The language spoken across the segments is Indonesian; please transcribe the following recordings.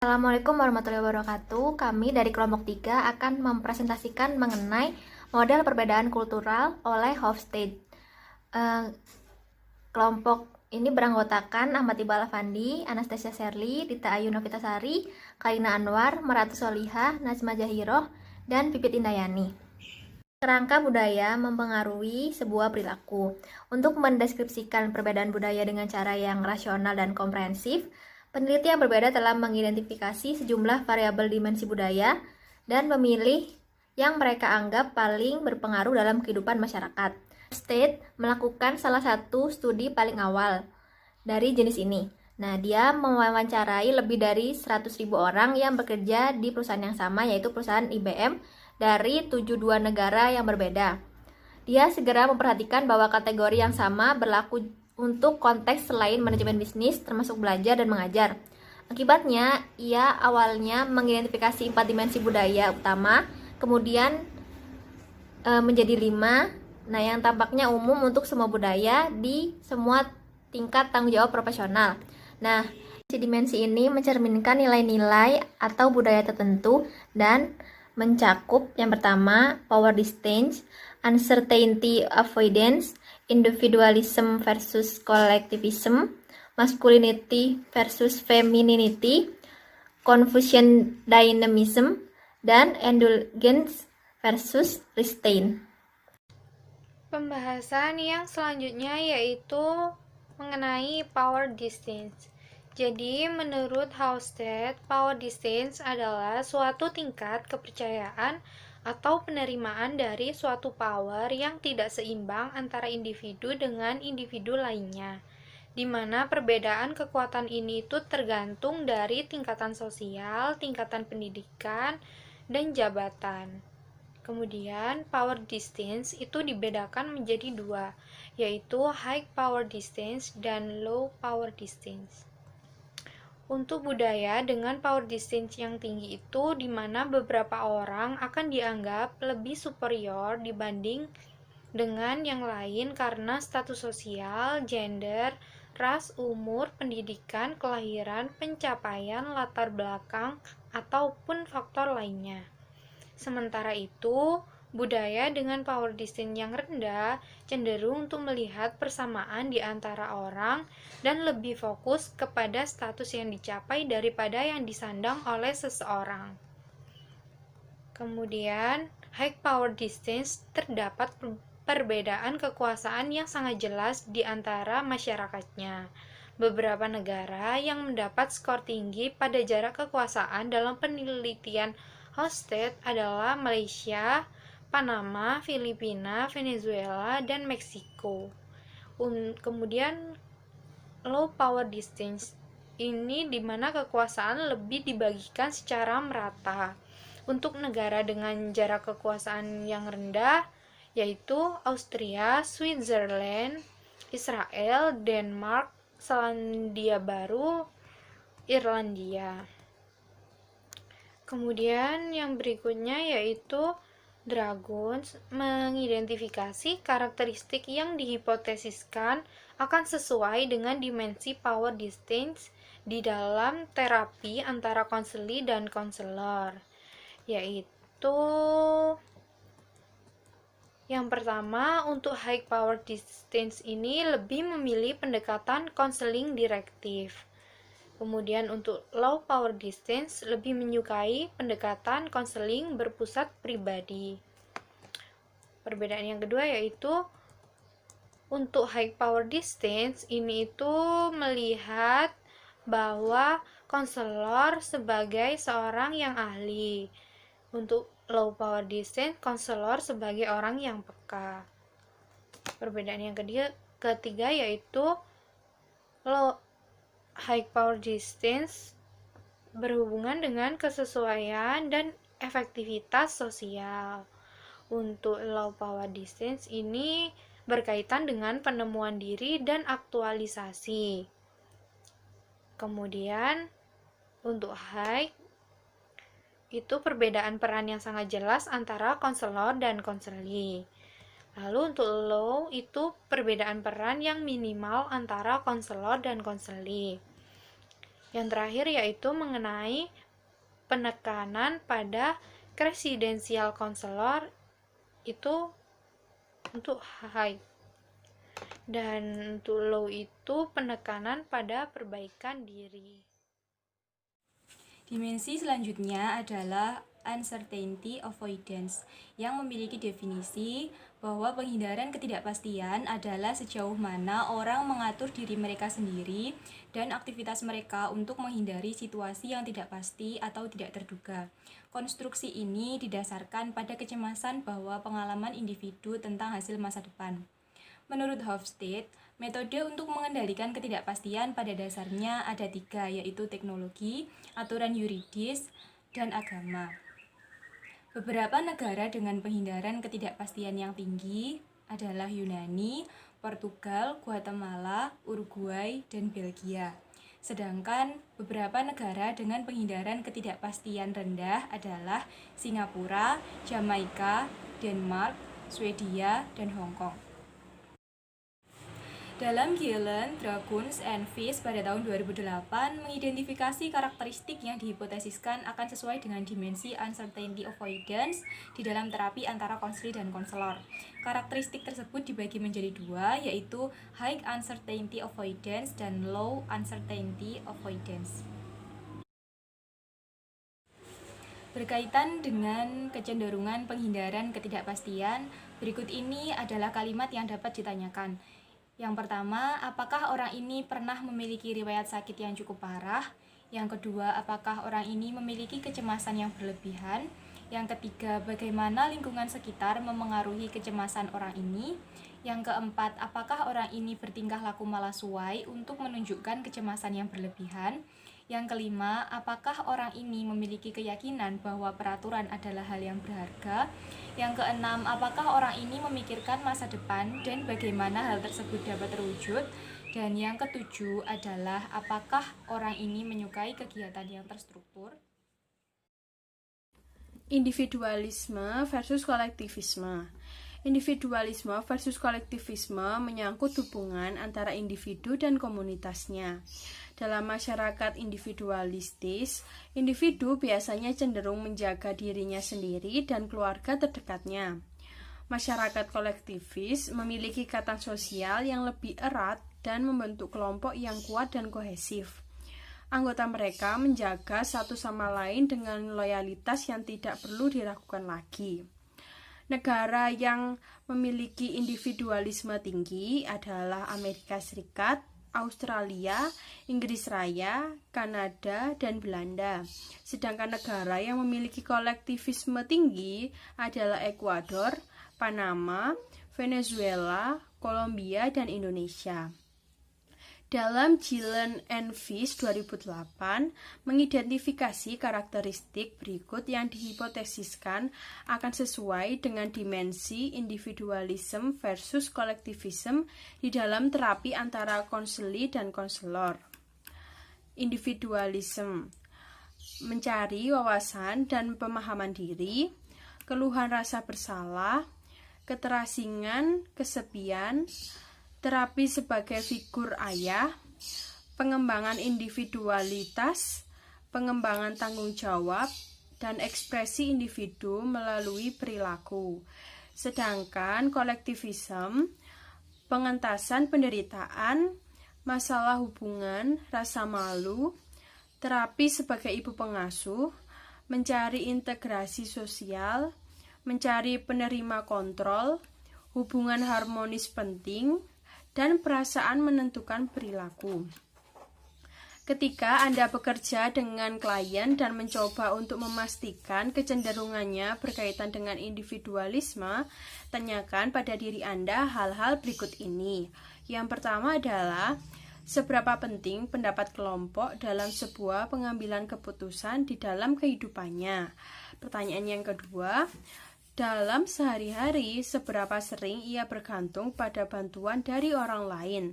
Assalamualaikum warahmatullahi wabarakatuh. Kami dari kelompok 3 akan mempresentasikan mengenai model perbedaan kultural oleh Hofstede. Kelompok ini beranggotakan Ahmad Iqbal Afandi, Anastasia Sherly, Dita Ayu Novitasari, Karina Anwar, Maratu Solihah, Najma Jahiroh, dan Pipit Indayani. Kerangka budaya mempengaruhi sebuah perilaku. Untuk mendeskripsikan perbedaan budaya dengan cara yang rasional dan komprehensif, peneliti yang berbeda telah mengidentifikasi sejumlah variabel dimensi budaya dan memilih yang mereka anggap paling berpengaruh dalam kehidupan masyarakat. State melakukan salah satu studi paling awal dari jenis ini. Nah, dia mewawancarai lebih dari 100.000 orang yang bekerja di perusahaan yang sama, yaitu perusahaan IBM dari 72 negara yang berbeda. Dia segera memperhatikan bahwa kategori yang sama berlaku untuk konteks selain manajemen bisnis, termasuk belajar dan mengajar. Akibatnya, ia awalnya mengidentifikasi 4 dimensi budaya utama, kemudian menjadi 5, yang tampaknya umum untuk semua budaya di semua tingkat tanggung jawab profesional. Nah, dimensi ini mencerminkan nilai-nilai atau budaya tertentu dan mencakup yang pertama, power distance, uncertainty avoidance, individualism versus collectivism, masculinity versus femininity, Confucian dynamism, dan indulgence versus restraint. Pembahasan yang selanjutnya yaitu mengenai power distance. Jadi, menurut Hofstede, power distance adalah suatu tingkat kepercayaan atau penerimaan dari suatu power yang tidak seimbang antara individu dengan individu lainnya, di mana perbedaan kekuatan ini itu tergantung dari tingkatan sosial, tingkatan pendidikan, dan jabatan. Kemudian, power distance itu dibedakan menjadi dua, yaitu high power distance dan low power distance. Untuk budaya dengan power distance yang tinggi itu, di mana beberapa orang akan dianggap lebih superior dibanding dengan yang lain karena status sosial, gender, ras, umur, pendidikan, kelahiran, pencapaian, latar belakang, ataupun faktor lainnya. Sementara itu, budaya dengan power distance yang rendah cenderung untuk melihat persamaan di antara orang dan lebih fokus kepada status yang dicapai daripada yang disandang oleh seseorang. Kemudian, high power distance terdapat perbedaan kekuasaan yang sangat jelas di antara masyarakatnya. Beberapa negara yang mendapat skor tinggi pada jarak kekuasaan dalam penelitian Hofstede adalah Malaysia, Panama, Filipina, Venezuela, dan Meksiko. Kemudian low power distance ini di mana kekuasaan lebih dibagikan secara merata. Untuk negara dengan jarak kekuasaan yang rendah yaitu Austria, Switzerland, Israel, Denmark, Selandia Baru, Irlandia. Kemudian yang berikutnya yaitu Dragons mengidentifikasi karakteristik yang dihipotesiskan akan sesuai dengan dimensi power distance di dalam terapi antara konseli dan konselor, yaitu yang pertama, untuk high power distance ini lebih memilih pendekatan konseling direktif. Kemudian untuk low power distance lebih menyukai pendekatan konseling berpusat pribadi. Perbedaan yang kedua yaitu untuk high power distance ini itu melihat bahwa konselor sebagai seorang yang ahli. Untuk low power distance, konselor sebagai orang yang peka. Perbedaan yang ketiga yaitu high power distance berhubungan dengan kesesuaian dan efektivitas sosial. Untuk low power distance ini berkaitan dengan penemuan diri dan aktualisasi. Kemudian untuk high itu perbedaan peran yang sangat jelas antara konselor dan konseli. Lalu untuk low itu perbedaan peran yang minimal antara konselor dan konseli. Yang terakhir yaitu mengenai penekanan pada presidensial counselor itu untuk high, dan untuk low itu penekanan pada perbaikan diri. Dimensi selanjutnya adalah uncertainty avoidance, yang memiliki definisi bahwa penghindaran ketidakpastian adalah sejauh mana orang mengatur diri mereka sendiri dan aktivitas mereka untuk menghindari situasi yang tidak pasti atau tidak terduga. Konstruksi ini didasarkan pada kecemasan bahwa pengalaman individu tentang hasil masa depan. Menurut Hofstede, metode untuk mengendalikan ketidakpastian pada dasarnya ada 3, yaitu teknologi, aturan yuridis, dan agama. Beberapa negara dengan penghindaran ketidakpastian yang tinggi adalah Yunani, Portugal, Guatemala, Uruguay, dan Belgia. Sedangkan beberapa negara dengan penghindaran ketidakpastian rendah adalah Singapura, Jamaika, Denmark, Swedia, dan Hong Kong. Dalam Gielen, Dragons, and Fish pada tahun 2008 mengidentifikasi karakteristik yang dihipotesiskan akan sesuai dengan dimensi uncertainty avoidance di dalam terapi antara konseling dan konselor. Karakteristik tersebut dibagi menjadi 2, yaitu high uncertainty avoidance dan low uncertainty avoidance. Berkaitan dengan kecenderungan penghindaran ketidakpastian, berikut ini adalah kalimat yang dapat ditanyakan. Yang pertama, apakah orang ini pernah memiliki riwayat sakit yang cukup parah? Yang kedua, apakah orang ini memiliki kecemasan yang berlebihan? Yang ketiga, bagaimana lingkungan sekitar memengaruhi kecemasan orang ini? Yang keempat, apakah orang ini bertingkah laku malaswai untuk menunjukkan kecemasan yang berlebihan? Yang kelima, apakah orang ini memiliki keyakinan bahwa peraturan adalah hal yang berharga? Yang keenam, apakah orang ini memikirkan masa depan dan bagaimana hal tersebut dapat terwujud? Dan yang ketujuh adalah apakah orang ini menyukai kegiatan yang terstruktur? Individualisme versus kolektivisme. Individualisme versus kolektivisme menyangkut hubungan antara individu dan komunitasnya. Dalam masyarakat individualistis, individu biasanya cenderung menjaga dirinya sendiri dan keluarga terdekatnya. Masyarakat kolektivis memiliki ikatan sosial yang lebih erat dan membentuk kelompok yang kuat dan kohesif. Anggota mereka menjaga satu sama lain dengan loyalitas yang tidak perlu diragukan lagi. Negara yang memiliki individualisme tinggi adalah Amerika Serikat, Australia, Inggris Raya, Kanada, dan Belanda. Sedangkan negara yang memiliki kolektivisme tinggi adalah Ekuador, Panama, Venezuela, Kolombia, dan Indonesia. Dalam Gielen and Fish 2008 mengidentifikasi karakteristik berikut yang dihipotesiskan akan sesuai dengan dimensi individualism versus kolektivism di dalam terapi antara konseli dan konselor. Individualism mencari wawasan dan pemahaman diri, keluhan rasa bersalah, keterasingan, kesepian, terapi sebagai figur ayah, pengembangan individualitas, pengembangan tanggung jawab, dan ekspresi individu melalui perilaku. Sedangkan kolektivisme, pengentasan penderitaan, masalah hubungan, rasa malu, terapi sebagai ibu pengasuh, mencari integrasi sosial, mencari penerima kontrol, hubungan harmonis penting, dan perasaan menentukan perilaku. Ketika Anda bekerja dengan klien dan mencoba untuk memastikan kecenderungannya berkaitan dengan individualisme, tanyakan pada diri Anda hal-hal berikut ini. Yang pertama adalah, seberapa penting pendapat kelompok dalam sebuah pengambilan keputusan di dalam kehidupannya? Pertanyaan yang kedua, dalam sehari-hari, seberapa sering ia bergantung pada bantuan dari orang lain?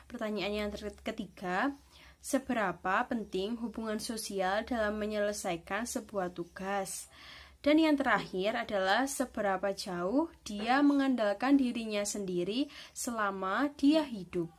Pertanyaan yang ketiga, seberapa penting hubungan sosial dalam menyelesaikan sebuah tugas? Dan yang terakhir adalah seberapa jauh dia mengandalkan dirinya sendiri selama dia hidup.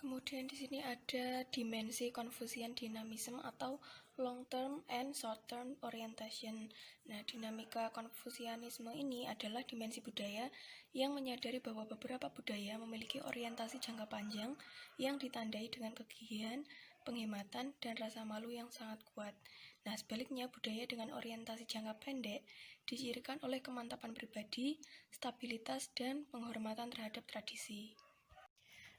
Kemudian di sini ada dimensi Confucian dynamism atau long term and short term orientation. Nah, dinamika Konfusianisme ini adalah dimensi budaya yang menyadari bahwa beberapa budaya memiliki orientasi jangka panjang yang ditandai dengan kegigihan, penghematan, dan rasa malu yang sangat kuat. Nah, sebaliknya budaya dengan orientasi jangka pendek dicirikan oleh kemantapan pribadi, stabilitas, dan penghormatan terhadap tradisi.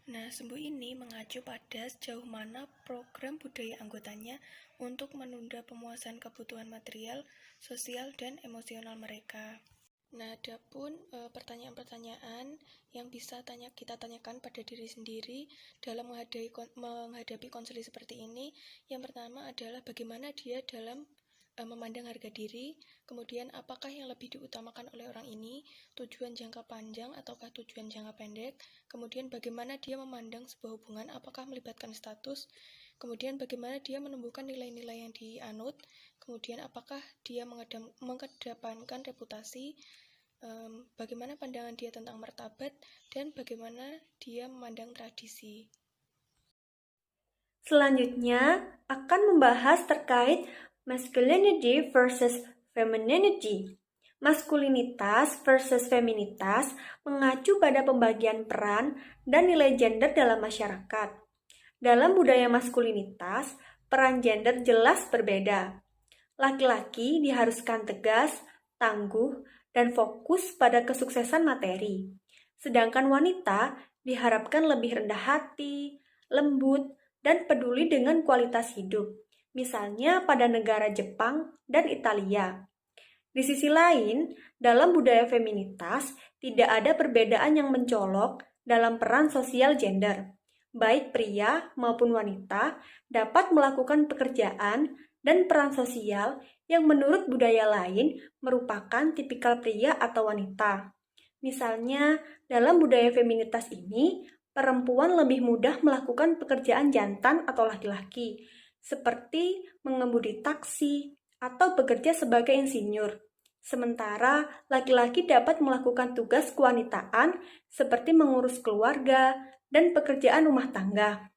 Nah, sumbu ini mengacu pada sejauh mana program budaya anggotanya untuk menunda pemuasan kebutuhan material, sosial, dan emosional mereka. Nah, ada pun pertanyaan-pertanyaan yang bisa kita tanyakan pada diri sendiri dalam menghadapi konseli seperti ini. Yang pertama adalah bagaimana dia dalam memandang harga diri, kemudian apakah yang lebih diutamakan oleh orang ini, tujuan jangka panjang ataukah tujuan jangka pendek, kemudian bagaimana dia memandang sebuah hubungan, apakah melibatkan status, kemudian bagaimana dia menumbuhkan nilai-nilai yang dianut, kemudian apakah dia mengedepankan reputasi, bagaimana pandangan dia tentang martabat, dan bagaimana dia memandang tradisi. Selanjutnya akan membahas terkait masculinity versus femininity. Maskulinitas versus feminitas mengacu pada pembagian peran dan nilai gender dalam masyarakat. Dalam budaya maskulinitas, peran gender jelas berbeda. Laki-laki diharuskan tegas, tangguh, dan fokus pada kesuksesan materi. Sedangkan wanita diharapkan lebih rendah hati, lembut, dan peduli dengan kualitas hidup. Misalnya pada negara Jepang dan Italia. Di sisi lain, dalam budaya feminitas, tidak ada perbedaan yang mencolok dalam peran sosial gender. Baik pria maupun wanita dapat melakukan pekerjaan dan peran sosial yang menurut budaya lain merupakan tipikal pria atau wanita. Misalnya, dalam budaya feminitas ini, perempuan lebih mudah melakukan pekerjaan jantan atau laki-laki, seperti mengemudi taksi atau bekerja sebagai insinyur. Sementara laki-laki dapat melakukan tugas kewanitaan seperti mengurus keluarga dan pekerjaan rumah tangga.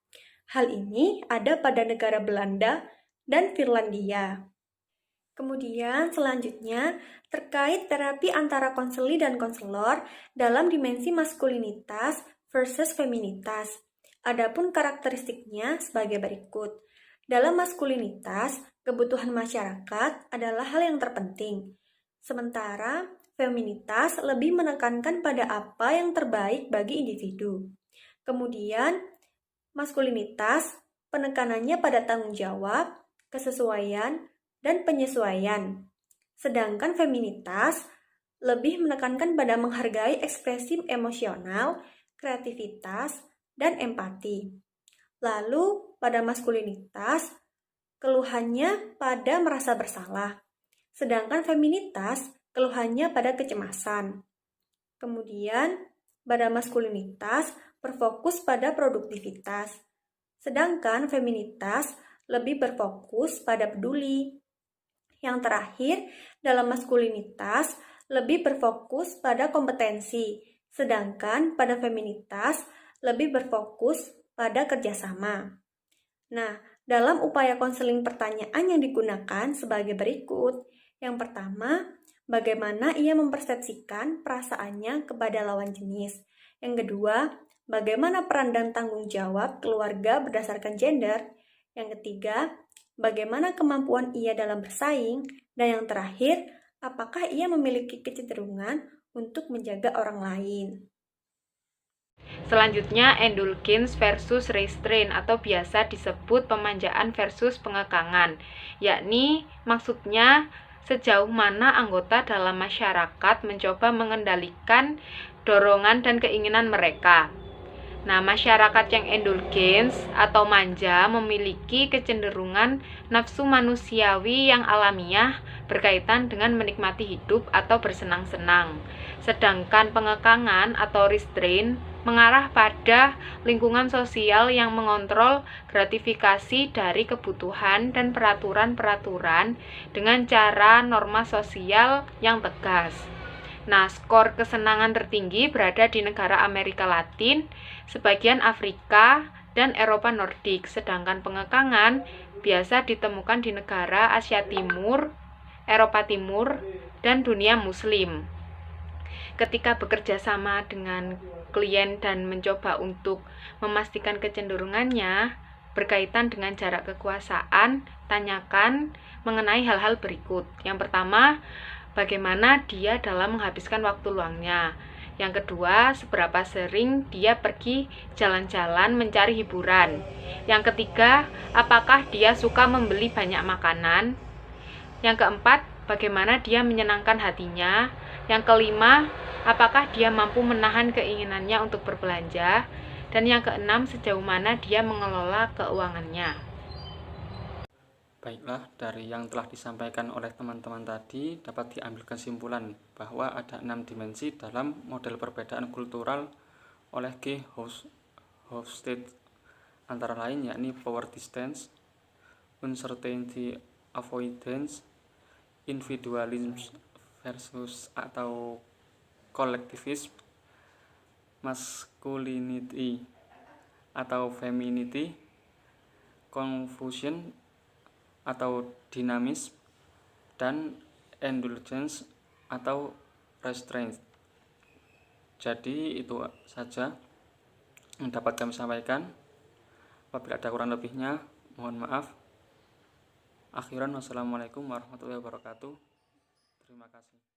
Hal ini ada pada negara Belanda dan Finlandia. Kemudian selanjutnya terkait terapi antara konseli dan konselor dalam dimensi maskulinitas versus feminitas. Adapun karakteristiknya sebagai berikut. Dalam maskulinitas, kebutuhan masyarakat adalah hal yang terpenting. Sementara feminitas lebih menekankan pada apa yang terbaik bagi individu. Kemudian, maskulinitas penekanannya pada tanggung jawab, kesesuaian, dan penyesuaian. Sedangkan feminitas lebih menekankan pada menghargai ekspresi emosional, kreativitas, dan empati. Lalu, pada maskulinitas, keluhannya pada merasa bersalah. Sedangkan feminitas, keluhannya pada kecemasan. Kemudian, pada maskulinitas, berfokus pada produktivitas. Sedangkan feminitas lebih berfokus pada peduli. Yang terakhir, dalam maskulinitas, lebih berfokus pada kompetensi. Sedangkan pada feminitas, lebih berfokus pada kerjasama. Nah, dalam upaya konseling pertanyaan yang digunakan sebagai berikut. Yang pertama, bagaimana ia mempersepsikan perasaannya kepada lawan jenis. Yang kedua, bagaimana peran dan tanggung jawab keluarga berdasarkan gender. Yang ketiga, bagaimana kemampuan ia dalam bersaing. Dan yang terakhir, apakah ia memiliki kecenderungan untuk menjaga orang lain. Selanjutnya, indulgence versus restraint atau biasa disebut pemanjaan versus pengekangan, yakni maksudnya sejauh mana anggota dalam masyarakat mencoba mengendalikan dorongan dan keinginan mereka. Nah, masyarakat yang indulgence atau manja memiliki kecenderungan nafsu manusiawi yang alamiah berkaitan dengan menikmati hidup atau bersenang-senang. Sedangkan pengekangan atau restraint mengarah pada lingkungan sosial yang mengontrol gratifikasi dari kebutuhan dan peraturan-peraturan dengan cara norma sosial yang tegas. Nah, skor kesenangan tertinggi berada di negara Amerika Latin, sebagian Afrika, dan Eropa Nordik, sedangkan pengekangan biasa ditemukan di negara Asia Timur, Eropa Timur, dan dunia Muslim. Ketika bekerja sama dengan klien dan mencoba untuk memastikan kecenderungannya berkaitan dengan jarak kekuasaan, tanyakan mengenai hal-hal berikut. Yang pertama, bagaimana dia dalam menghabiskan waktu luangnya. Yang kedua, seberapa sering dia pergi jalan-jalan mencari hiburan. Yang ketiga, apakah dia suka membeli banyak makanan. Yang keempat, bagaimana dia menyenangkan hatinya. Yang kelima, apakah dia mampu menahan keinginannya untuk berbelanja. Dan yang keenam, sejauh mana dia mengelola keuangannya. Baiklah, dari yang telah disampaikan oleh teman-teman tadi dapat diambil kesimpulan bahwa ada 6 dimensi dalam model perbedaan kultural oleh G. Hofstede, antara lain yakni power distance, uncertainty avoidance, individualism versus atau collectivism, masculinity atau femininity, confusion atau dinamis, dan indulgence atau restraint. Jadi itu saja yang dapat kami sampaikan. Apabila ada kurang lebihnya, mohon maaf. Akhiran, wassalamualaikum warahmatullahi wabarakatuh. Terima kasih.